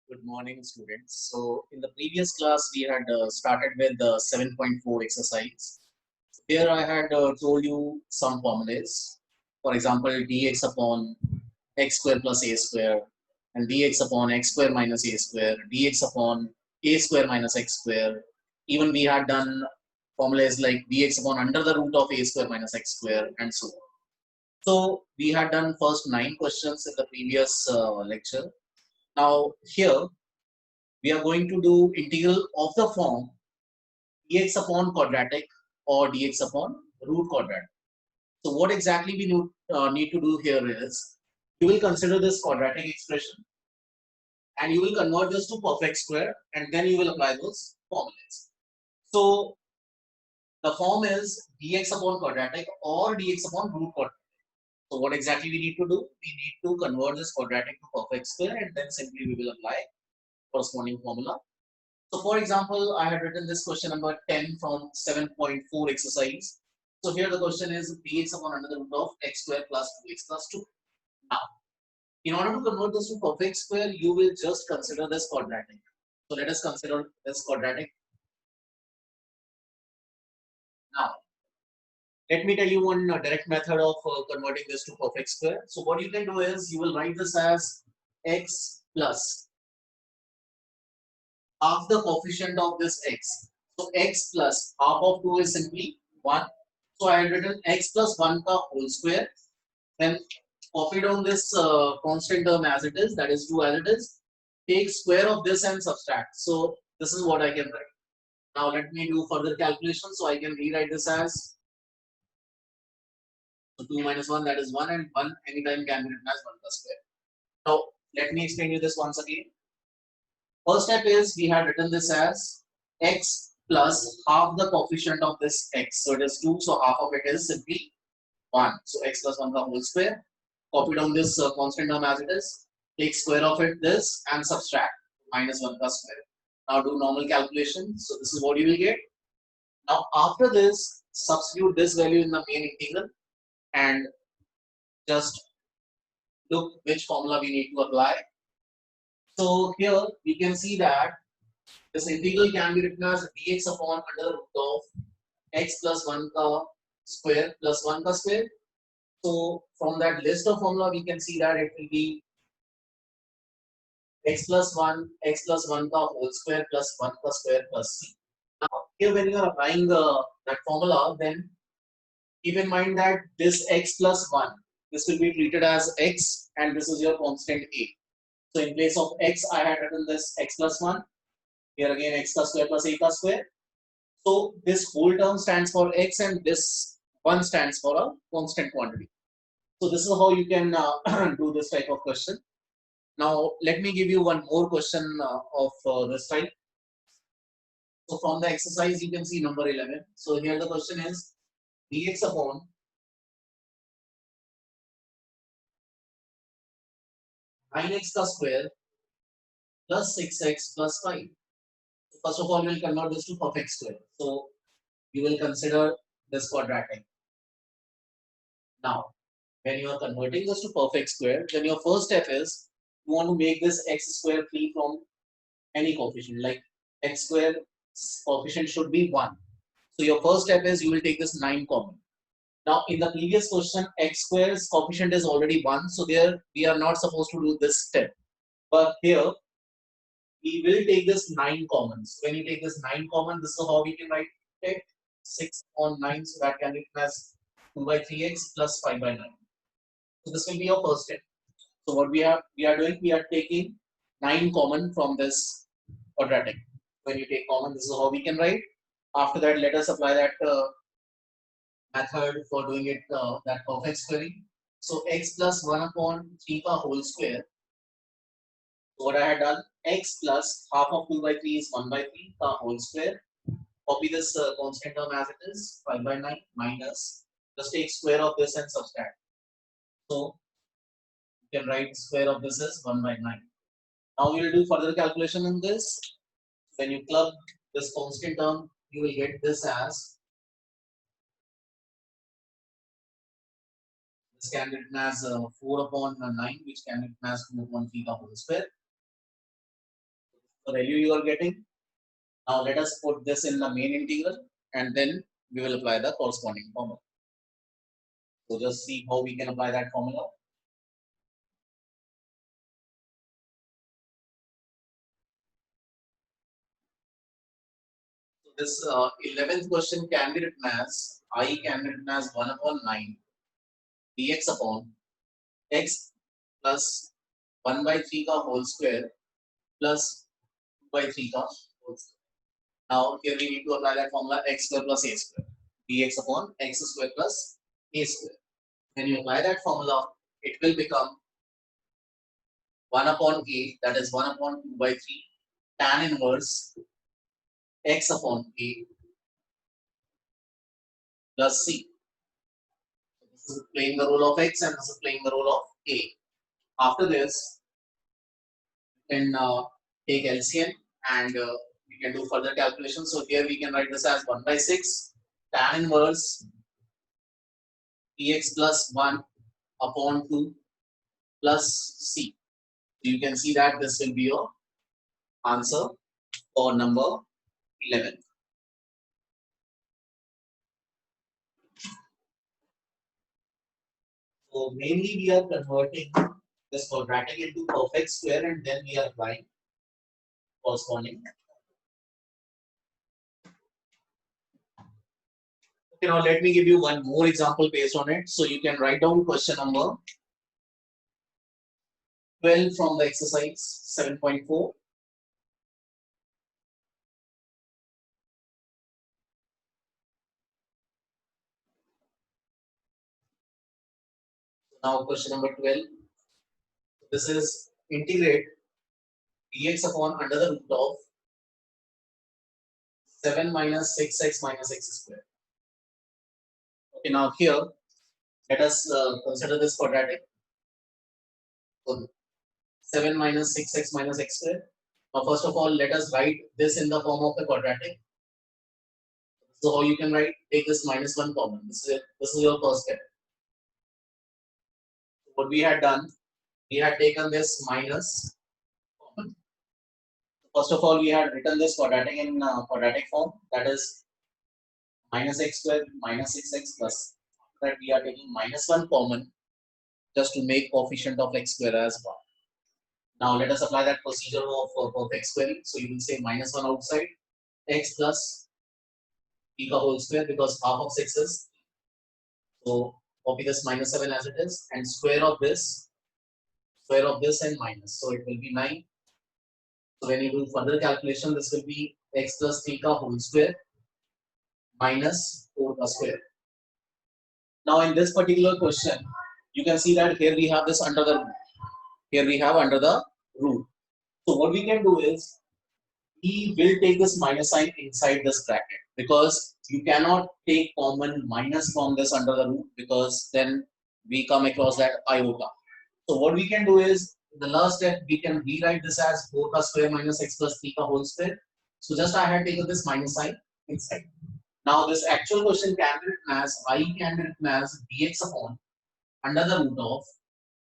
Good morning, students. So, in the previous class, we had started with the 7.4 exercise. Here, I had told you some formulas. For example, dx upon x square plus a square, and dx upon x square minus a square, dx upon a square minus x square. Even we had done formulas like dx upon under the root of a square minus x square, and so on. So, we had done first 9 questions in the previous lecture. Now, here we are going to do integral of the form dx upon quadratic or dx upon root quadratic. So what exactly we need to do here is you will consider this quadratic expression and you will convert this to perfect square and then you will apply those formulas. So the form is dx upon quadratic or dx upon root quadratic. So what exactly we need to do? We need to convert this quadratic to perfect square and then simply we will apply corresponding formula. So for example, I had written this question number 10 from 7.4 exercise. So here the question is dx upon under the root of x square plus 2x plus 2. Now, in order to convert this to perfect square, you will just consider this quadratic. So let us consider this quadratic. Now, let me tell you one direct method of converting this to perfect square. So what you can do is you will write this as x plus half the coefficient of this x. So x plus half of 2 is simply 1. So I had written x plus 1 ka whole square. Then copy down this constant term as it is, that is 2 as it is. Take square of this and subtract. So this is what I can write. Now let me do further calculation. So I can rewrite this as so 2 minus 1, that is 1, and 1 anytime can be written as 1 plus square. Now let me explain you this once again. First step is we have written this as x plus half the coefficient of this x. So it is 2, so half of it is simply 1. So x plus 1 the whole square. Copy down this constant term as it is. Take square of it, this, and subtract minus 1 plus square. Now do normal calculation. So this is what you will get. Now after this, substitute this value in the main integral and just look which formula we need to apply. So here we can see that this integral can be written as dx upon under the root of x plus 1 ka square plus 1 ka square. So from that list of formula, we can see that it will be x plus 1 ka whole square plus 1 ka square plus c. Now here when you are applying that formula, then keep in mind that this x plus 1, this will be treated as x and this is your constant a. So in place of x, I had written this x plus 1. Here again x ka square plus a ka square. So this whole term stands for x and this 1 stands for a constant quantity. So this is how you can do this type of question. Now let me give you one more question of this type. So from the exercise you can see number 11. So here the question is dx upon 9x ka square plus 6x plus 5. So first of all, we will convert this to perfect square. So you will consider this quadratic. Now, when you are converting this to perfect square, then your first step is you want to make this x square free from any coefficient. Like x square coefficient should be 1. So your first step is you will take this 9 common. Now in the previous question, x square's coefficient is already 1. So there we are not supposed to do this step. But here we will take this 9 common. So when you take this 9 common, this is how we can write it. 6 on 9, so that can be written as 2 by 3x plus 5 by 9. So this will be your first step. So what we are doing, we are taking 9 common from this quadratic. When you take common, this is how we can write. After that, let us apply that method for doing it, that perfect squaring. So x plus 1 upon 3 ka whole square. So what I had done, x plus half of 2 by 3 is 1 by 3 ka whole square. Copy this constant term as it is, 5 by 9 minus, just take square of this and subtract. So you can write square of this as 1 by 9. Now we will do further calculation in this. When you club this constant term, you will get this as, this can be written as 4 upon 9, which can be written as 2 upon 3 ka whole square. the value you are getting. Now let us put this in the main integral and then we will apply the corresponding formula. So just see how we can apply that formula. So this 11th question can be written as I can be written as 1 upon 9 dx upon x plus 1 by 3 ka whole square plus 2 by 3 ka whole square. Now here we need to apply that formula x square plus a square dx upon x square plus a square. When you apply that formula, it will become 1 upon a, that is 1 upon 2 by 3 tan inverse x upon a plus c. This is playing the role of x and this is playing the role of a. After this, you can take LCM and we can do further calculations. So here we can write this as 1 by 6 tan inverse dx plus 1 upon 2 plus c. So you can see that this will be your answer for number 11. So mainly we are converting this quadratic into perfect square and then we are applying corresponding. Okay, now let me give you one more example based on it. So you can write down question number 12 from the exercise 7.4. Now question number 12. This is integrate dx upon under the root of 7 minus 6x minus x square. Okay, now here let us consider this quadratic. So 7 minus 6x minus x square. Now first of all, let us write this in the form of the quadratic. So how you can write, take this minus 1 common. This is it. This is your first step. What we had done, we had taken this minus common. First of all, we had written this quadratic in quadratic form, that is minus x square minus 6x plus. After that, we are taking minus 1 common just to make coefficient of x square as 1. Now let us apply that procedure of perfect squaring. So you will say minus 1 outside x plus e ka whole square because half of 6 is. So copy this minus 7 as it is and square of this and minus. So it will be 9. So when you do further calculation, this will be x plus 3 ka whole square minus 4 ka square. Now in this particular question, you can see that here we have this under the root. So what we can do is we will take this minus sign inside this bracket because you cannot take common minus from this under the root because then we come across that iota. So what we can do is the last step we can rewrite this as 4 ka square minus x plus 3 ka whole square. So just I had taken this minus sign inside. Now this actual question can be written as I can be written as dx upon under the root of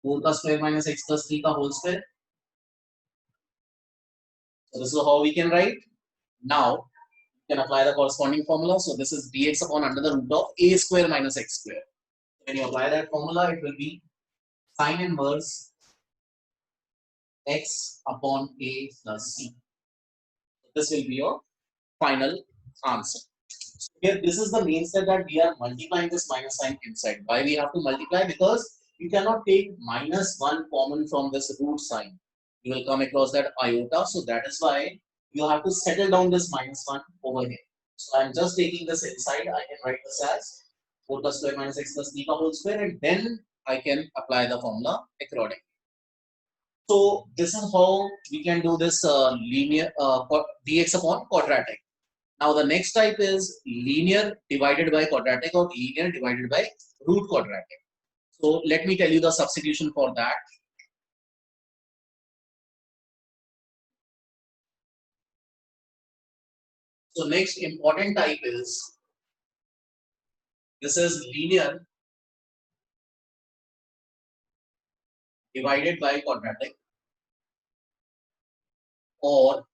4 ka square minus x plus 3 ka whole square. So this is how we can write. Now you can apply the corresponding formula. So this is dx upon under the root of a square minus x square. When you apply that formula, it will be sine inverse x upon a plus c. This will be your final answer. So here, this is the main step that we are multiplying this minus sign inside. Why we have to multiply? Because you cannot take minus 1 common from this root sign. You will come across that iota. So that is why you have to settle down this minus 1 over here. So I'm just taking this inside. I can write this as 4 plus square minus x plus 3 whole square and then I can apply the formula accordingly. So this is how we can do this linear dx upon quadratic. Now the next type is linear divided by quadratic or linear divided by root quadratic. So let me tell you the substitution for that. So next important type is, this is linear divided by quadratic or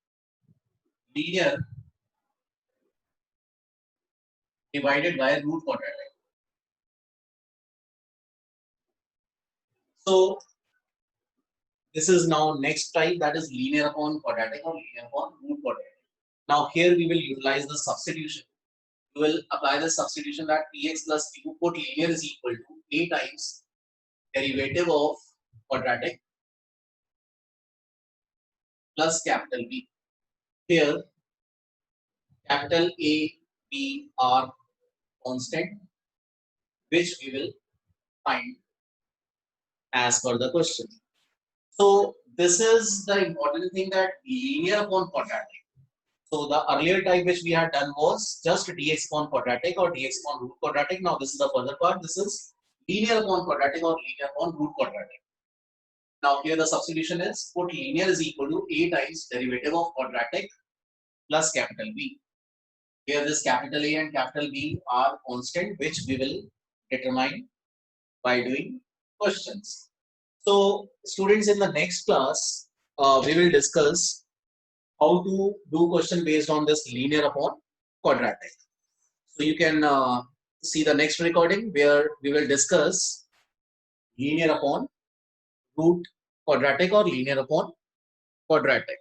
linear divided by root quadratic. So this is now next type, that is linear upon quadratic or linear upon root quadratic. Now here we will utilize the substitution. We will apply the substitution that px plus q, put linear is equal to a times derivative of quadratic plus capital B. Here capital A, B are constant, which we will find as per the question. So this is the important thing, that linear upon quadratic. So the earlier type which we had done was just dx upon quadratic or dx upon root quadratic. Now this is the further part. This is linear upon quadratic or linear upon root quadratic. Now here the substitution is, put linear is equal to a times derivative of quadratic plus capital B. Here this capital A and capital B are constant, which we will determine by doing questions. So students, in the next class, we will discuss how to do question based on this linear upon quadratic. So you can see the next recording where we will discuss linear upon root quadratic or linear upon quadratic.